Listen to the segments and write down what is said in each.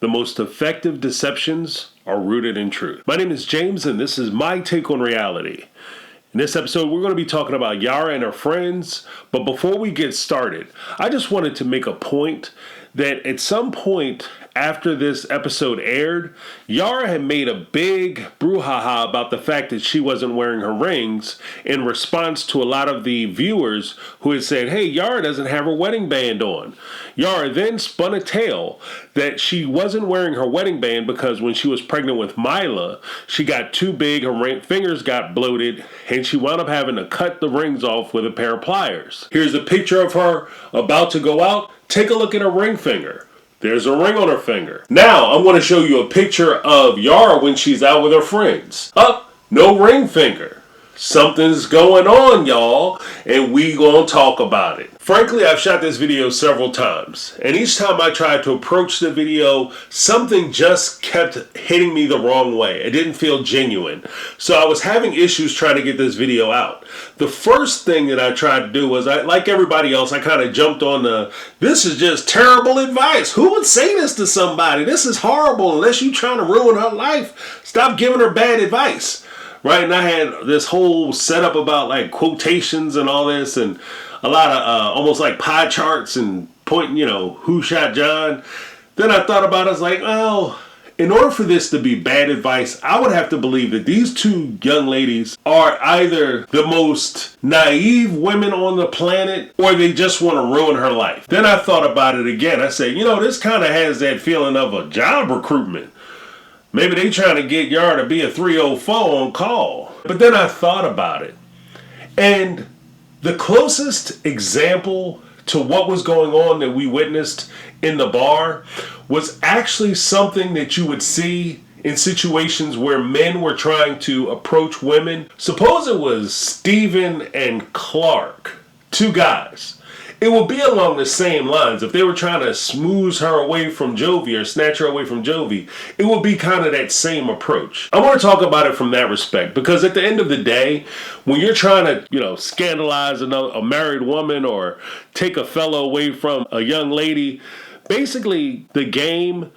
The most effective deceptions are rooted in truth. My name is James, and this is my take on reality. In this episode, we're going to be talking about Yara and her friends. But before we get started, I just wanted to make a point that at some point after this episode aired, Yara had made a big brouhaha about the fact that she wasn't wearing her rings in response to a lot of the viewers who had said, hey, Yara doesn't have her wedding band on. Yara then spun a tale that she wasn't wearing her wedding band because when she was pregnant with Mila, she got too big, her fingers got bloated, and she wound up having to cut the rings off with a pair of pliers. Here's a picture of her about to go out. Take a look at her ring finger. There's a ring on her finger. Now, I'm going to show you a picture of Yara when she's out with her friends. No ring finger. Something's going on, y'all, and we gonna talk about it. Frankly, I've shot this video several times, and each time I tried to approach the video, something just kept hitting me the wrong way. It didn't feel genuine. So I was having issues trying to get this video out. The first thing that I tried to do was, like everybody else, I kind of jumped on this is just terrible advice. Who would say this to somebody? This is horrible unless you're trying to ruin her life. Stop giving her bad advice. Right, and I had this whole setup about like quotations and all this and a lot of almost like pie charts and pointing, who shot John. Then I thought about it, I was like, well, in order for this to be bad advice, I would have to believe that these two young ladies are either the most naive women on the planet or they just want to ruin her life. Then I thought about it again. I said, this kind of has that feeling of a job recruitment. Maybe they trying to get Yara to be a 304 on call. But then I thought about it. And the closest example to what was going on that we witnessed in the bar was actually something that you would see in situations where men were trying to approach women. Suppose it was Steven and Clark, two guys. It would be along the same lines. If they were trying to smooze her away from Jovi or snatch her away from Jovi, it would be kind of that same approach. I want to talk about it from that respect because at the end of the day, when you're trying to, scandalize a married woman or take a fellow away from a young lady, basically the game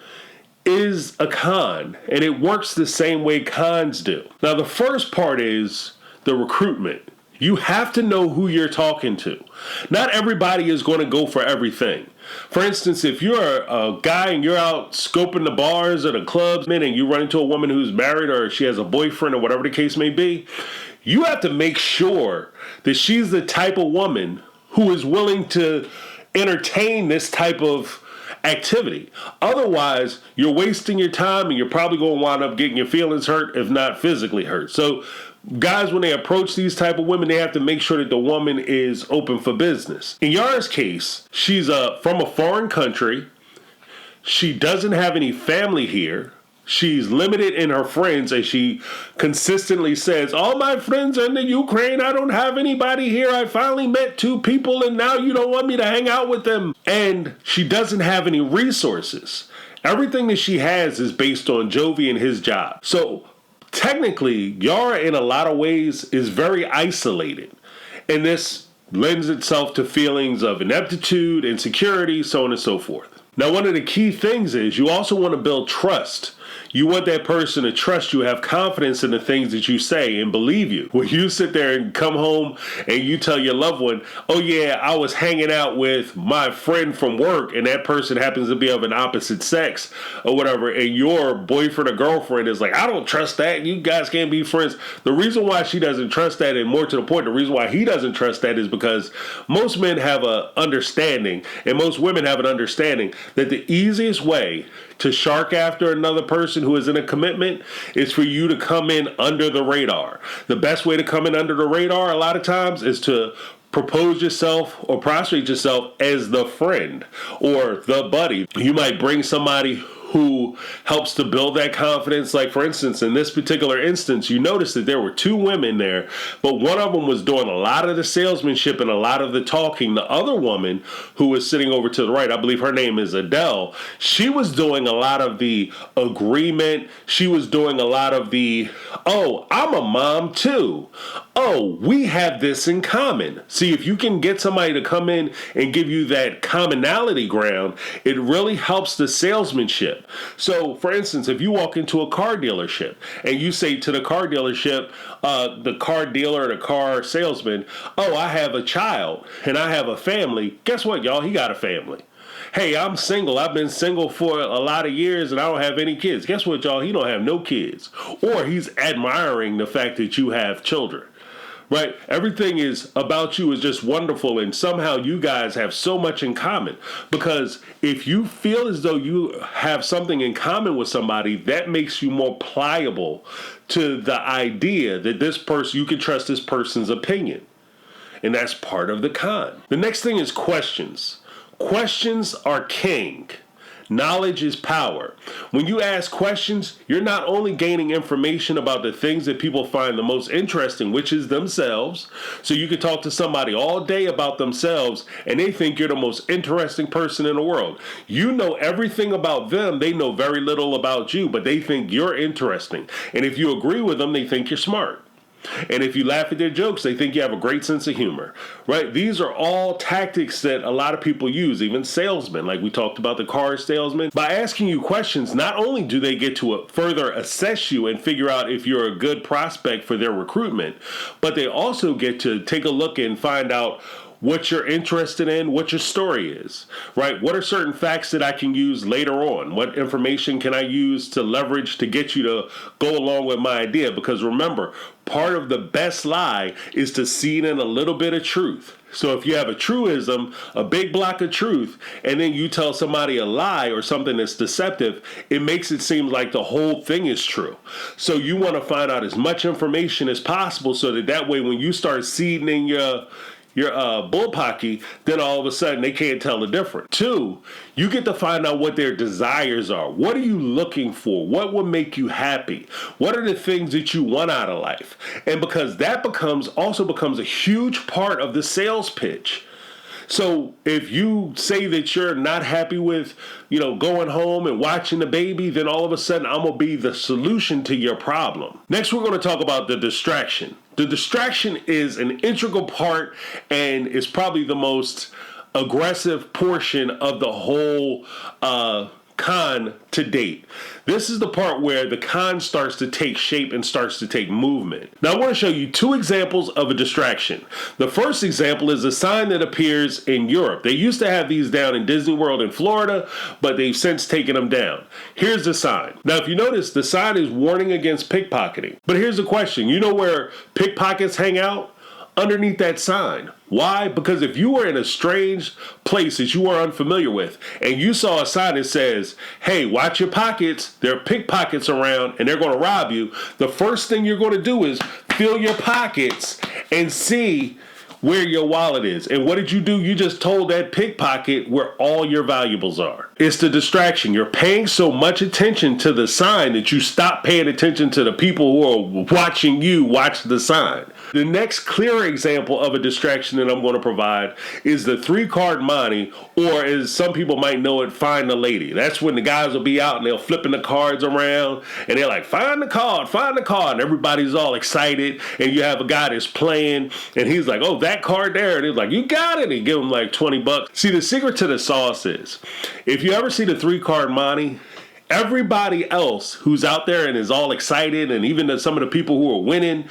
is a con and it works the same way cons do. Now, the first part is the recruitment. You have to know who you're talking to. Not everybody is going to go for everything. For instance, if you're a guy and you're out scoping the bars or the clubs, and you run into a woman who's married or she has a boyfriend or whatever the case may be, you have to make sure that she's the type of woman who is willing to entertain this type of activity. Otherwise, you're wasting your time and you're probably going to wind up getting your feelings hurt, if not physically hurt. So guys, when they approach these type of women, they have to make sure that the woman is open for business. In Yara's case, she's from a foreign country. She doesn't have any family here. She's limited in her friends, as she consistently says, all my friends are in the Ukraine. I don't have anybody here. I finally met two people and now you don't want me to hang out with them. And she doesn't have any resources. Everything that she has is based on Jovi and his job. So technically, Yara in a lot of ways is very isolated. And this lends itself to feelings of ineptitude, insecurity, so on and so forth. Now, one of the key things is you also want to build trust. You want that person to trust you, have confidence in the things that you say and believe you. When you sit there and come home and you tell your loved one, oh yeah, I was hanging out with my friend from work and that person happens to be of an opposite sex or whatever, and your boyfriend or girlfriend is like, I don't trust that, you guys can't be friends. The reason why she doesn't trust that, and more to the point, the reason why he doesn't trust that is because most men have an understanding and most women have an understanding that the easiest way to shark after another person who is in a commitment is for you to come in under the radar. The best way to come in under the radar a lot of times is to propose yourself or prostrate yourself as the friend or the buddy. You might bring somebody who helps to build that confidence. Like, for instance, in this particular instance, you notice that there were two women there, but one of them was doing a lot of the salesmanship and a lot of the talking. The other woman, who was sitting over to the right, I believe her name is Adele, she was doing a lot of the agreement. She was doing a lot of the, oh, I'm a mom too. Oh, we have this in common. See, if you can get somebody to come in and give you that commonality ground, it really helps the salesmanship. So, for instance, if you walk into a car dealership and you say to the car dealership, the car dealer, the car salesman, oh, I have a child and I have a family. Guess what, y'all? He got a family. Hey, I'm single. I've been single for a lot of years and I don't have any kids. Guess what, y'all? He don't have no kids. Or he's admiring the fact that you have children. Right? Everything is about you is just wonderful, and somehow you guys have so much in common. Because if you feel as though you have something in common with somebody, that makes you more pliable to the idea that this person, you can trust this person's opinion. And that's part of the con. The next thing is questions. Questions are king. Knowledge is power. When you ask questions, you're not only gaining information about the things that people find the most interesting, which is themselves. So you can talk to somebody all day about themselves and they think you're the most interesting person in the world. You know everything about them. They know very little about you, but they think you're interesting. And if you agree with them, they think you're smart. And if you laugh at their jokes, they think you have a great sense of humor, right? These are all tactics that a lot of people use, even salesmen, like we talked about the car salesman. By asking you questions, not only do they get to further assess you and figure out if you're a good prospect for their recruitment, but they also get to take a look and find out what you're interested in, what your story is, right? What are certain facts that I can use later on? What information can I use to leverage to get you to go along with my idea? Because remember, part of the best lie is to seed in a little bit of truth. So if you have a truism, a big block of truth, and then you tell somebody a lie or something that's deceptive, it makes it seem like the whole thing is true. So you want to find out as much information as possible so that way when you start seeding in your bullpocky, then all of a sudden they can't tell the difference. 2, you get to find out what their desires are. What are you looking for? What will make you happy? What are the things that you want out of life? And because that also becomes a huge part of the sales pitch. So if you say that you're not happy with, going home and watching the baby, then all of a sudden I'm going to be the solution to your problem. Next, we're going to talk about the distraction. The distraction is an integral part and is probably the most aggressive portion of the whole con to date. This is the part where the con starts to take shape and starts to take movement. Now I want to show you 2 examples of a distraction. The first example is a sign that appears in Europe. They used to have these down in Disney World in Florida, but they've since taken them down. Here's the sign. Now if you notice, the sign is warning against pickpocketing. But here's the question. You know where pickpockets hang out? Underneath that sign. Why? Because if you were in a strange place that you were unfamiliar with and you saw a sign that says, hey, watch your pockets, there are pickpockets around and they're going to rob you, the first thing you're going to do is fill your pockets and see where your wallet is. And what did you do? You just told that pickpocket where all your valuables are. It's the distraction. You're paying so much attention to the sign that you stop paying attention to the people who are watching you watch the sign. The next clear example of a distraction that I'm going to provide is the 3-card monte, or as some people might know it, find the lady. That's when the guys will be out and they'll flipping the cards around and they're like, find the card, and everybody's all excited and you have a guy that's playing and he's like, oh, that card there, and he's like, you got it, and he give him like $20. See, the secret to the sauce is, if you ever see the 3-card monte, everybody else who's out there and is all excited, and even some of the people who are winning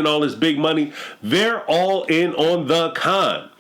all this big money, they're all in on the con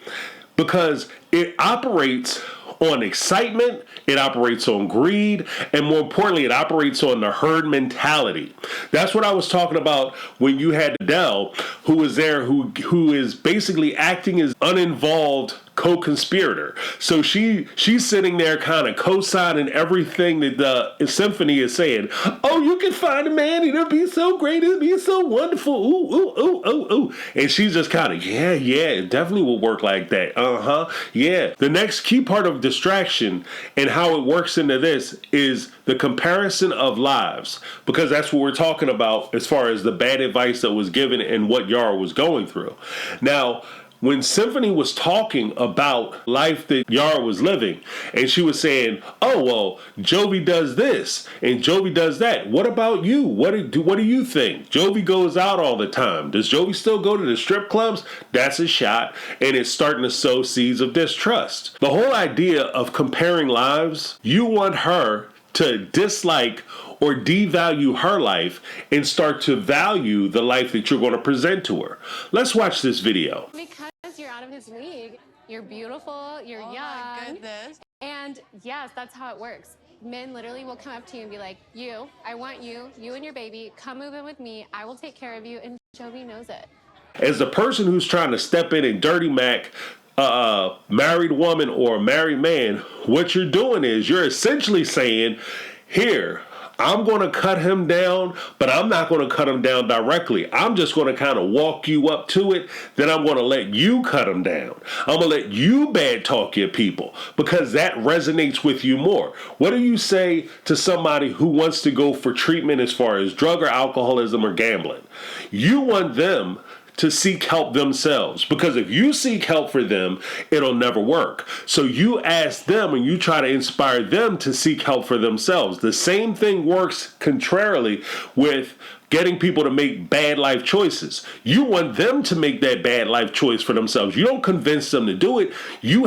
because it operates on excitement, it operates on greed, and more importantly, it operates on the herd mentality. That's what I was talking about when you had Adele, who was there, who is basically acting as uninvolved co-conspirator. So she's sitting there kind of co-signing everything that the symphony is saying. Oh, you can find a man, it'll be so great, it'll be so wonderful, ooh, ooh, ooh, ooh, ooh. And she's just kind of, yeah, it definitely will work like that. Yeah. The next key part of distraction and how it works into this is the comparison of lives, because that's what we're talking about as far as the bad advice that was given and what Yara was going through. Now, when Symphony was talking about life that Yara was living, and she was saying, oh, well, Jovi does this, and Jovi does that. What about you? What do you think? Jovi goes out all the time. Does Jovi still go to the strip clubs? That's a shot, and it's starting to sow seeds of distrust. The whole idea of comparing lives, you want her to dislike or devalue her life and start to value the life that you're going to present to her. Let's watch this video. Because you're out of his league, you're beautiful, you're young. My goodness. And yes, that's how it works. Men literally will come up to you and be like, I want you and your baby, come move in with me, I will take care of you, and Jovi knows it. As the person who's trying to step in and dirty Mac a married woman or a married man, what you're doing is you're essentially saying, here, I'm going to cut him down, but I'm not going to cut him down directly. I'm just going to kind of walk you up to it. Then I'm going to let you cut him down. I'm going to let you bad talk your people because that resonates with you more. What do you say to somebody who wants to go for treatment as far as drug or alcoholism or gambling? You want them to seek help themselves, because if you seek help for them, it'll never work. So you ask them and you try to inspire them to seek help for themselves. The same thing works contrarily with getting people to make bad life choices. You want them to make that bad life choice for themselves. You don't convince them to do it. You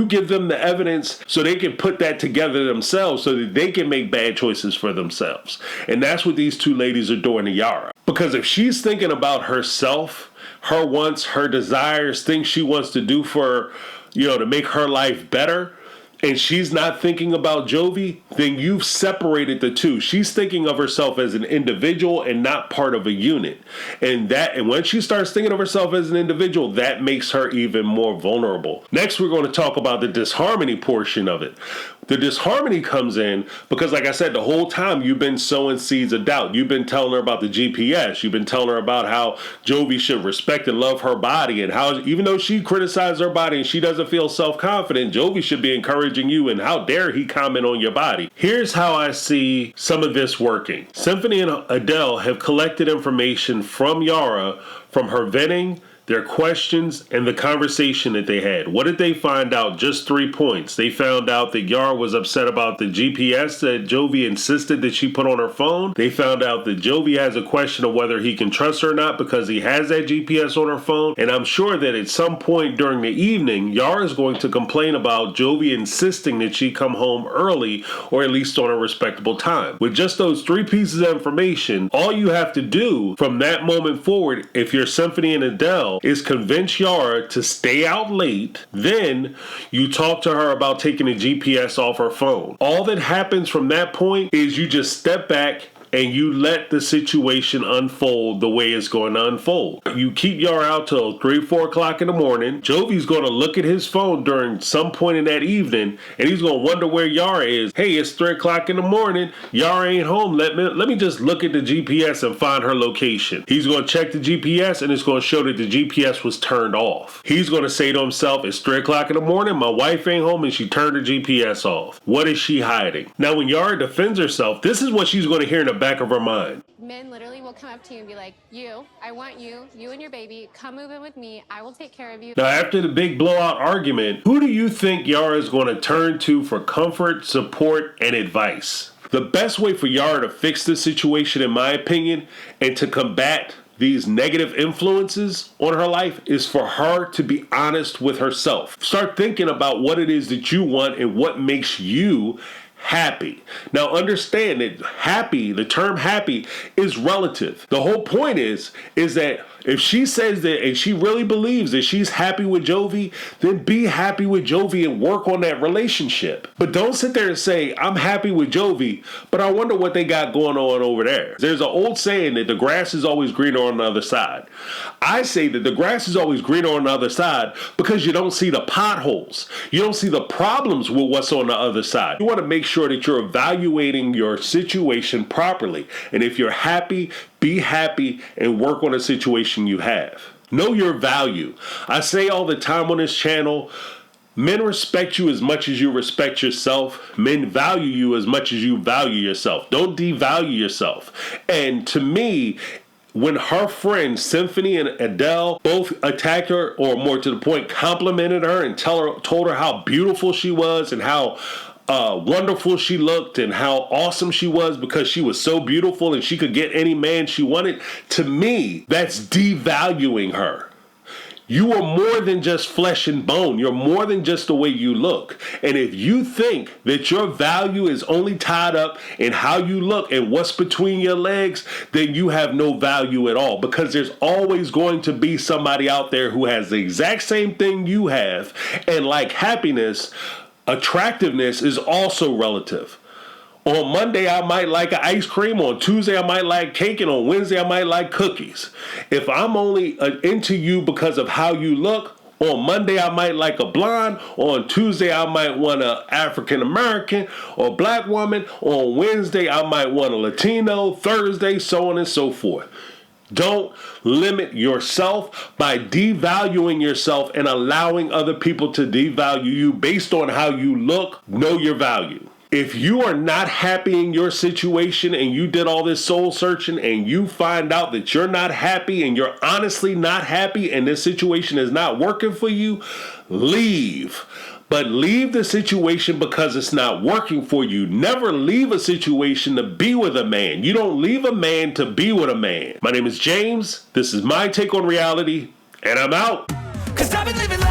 give them the evidence so they can put that together themselves so that they can make bad choices for themselves. And that's what these two ladies are doing to Yara. Because if she's thinking about herself, her wants, her desires, things she wants to do for, to make her life better, and she's not thinking about Jovi, then you've separated the two. She's thinking of herself as an individual and not part of a unit. And when she starts thinking of herself as an individual, that makes her even more vulnerable. Next, we're going to talk about the disharmony portion of it. The disharmony comes in because, like I said, the whole time you've been sowing seeds of doubt. You've been telling her about the GPS. You've been telling her about how Jovi should respect and love her body, and how even though she criticized her body and she doesn't feel self-confident, Jovi should be encouraging you, and how dare he comment on your body. Here's how I see some of this working. Cymphony and Adele have collected information from Yara from her vetting, their questions, and the conversation that they had. What did they find out? Just 3 points. They found out that Yara was upset about the GPS that Jovi insisted that she put on her phone. They found out that Jovi has a question of whether he can trust her or not because he has that GPS on her phone. And I'm sure that at some point during the evening, Yara is going to complain about Jovi insisting that she come home early or at least on a respectable time. With just those 3 pieces of information, all you have to do from that moment forward, if you're Cymphony and Adele, is convince Yara to stay out late. Then you talk to her about taking the GPS off her phone. All that happens from that point is you just step back and you let the situation unfold the way it's going to unfold. You keep Yara out till 3, 4 o'clock in the morning. Jovi's going to look at his phone during some point in that evening, and he's going to wonder where Yara is. Hey, it's 3 o'clock in the morning. Yara ain't home. Let me just look at the GPS and find her location. He's going to check the GPS, and it's going to show that the GPS was turned off. He's going to say to himself, it's 3 o'clock in the morning. My wife ain't home, and she turned the GPS off. What is she hiding? Now, when Yara defends herself, this is what she's going to hear in the back of her mind. Men literally will come up to you and be like, I want you and your baby, come move in with me, I will take care of you. Now, after the big blowout argument, who do you think Yara is going to turn to for comfort, support, and advice? The best way for Yara to fix this situation, in my opinion, and to combat these negative influences on her life is for her to be honest with herself. Start thinking about what it is that you want and what makes you happy. Now understand that the term happy is relative. The whole point is that if she says that and she really believes that she's happy with Jovi, then be happy with Jovi and work on that relationship. But don't sit there and say, I'm happy with Jovi, but I wonder what they got going on over there. There's an old saying that the grass is always greener on the other side. I say that the grass is always greener on the other side because you don't see the potholes. You don't see the problems with what's on the other side. You want to make sure that you're evaluating your situation properly. And if you're happy, be happy and work on a situation you have. Know your value. I say all the time on this channel, men respect you as much as you respect yourself. Men value you as much as you value yourself. Don't devalue yourself. And to me, when her friends, Cymphony and Adele, both attacked her, or more to the point, complimented her and told her how beautiful she was and how wonderful she looked and how awesome she was because she was so beautiful and she could get any man she wanted, to me, that's devaluing her. You are more than just flesh and bone. You're more than just the way you look. And if you think that your value is only tied up in how you look and what's between your legs, then you have no value at all, because there's always going to be somebody out there who has the exact same thing you have. And like happiness, attractiveness is also relative. On Monday, I might like an ice cream. On Tuesday, I might like cake. And on Wednesday, I might like cookies. If I'm only into you because of how you look, on Monday, I might like a blonde. On Tuesday, I might want an African American or black woman. On Wednesday, I might want a Latino. Thursday, so on and so forth. Don't limit yourself by devaluing yourself and allowing other people to devalue you based on how you look. Know your value. If you are not happy in your situation and you did all this soul searching and you find out that you're not happy and you're honestly not happy and this situation is not working for you, leave. But leave the situation because it's not working for you. Never leave a situation to be with a man. You don't leave a man to be with a man. My name is James. This is my take on reality, and I'm out. 'Cause I've been living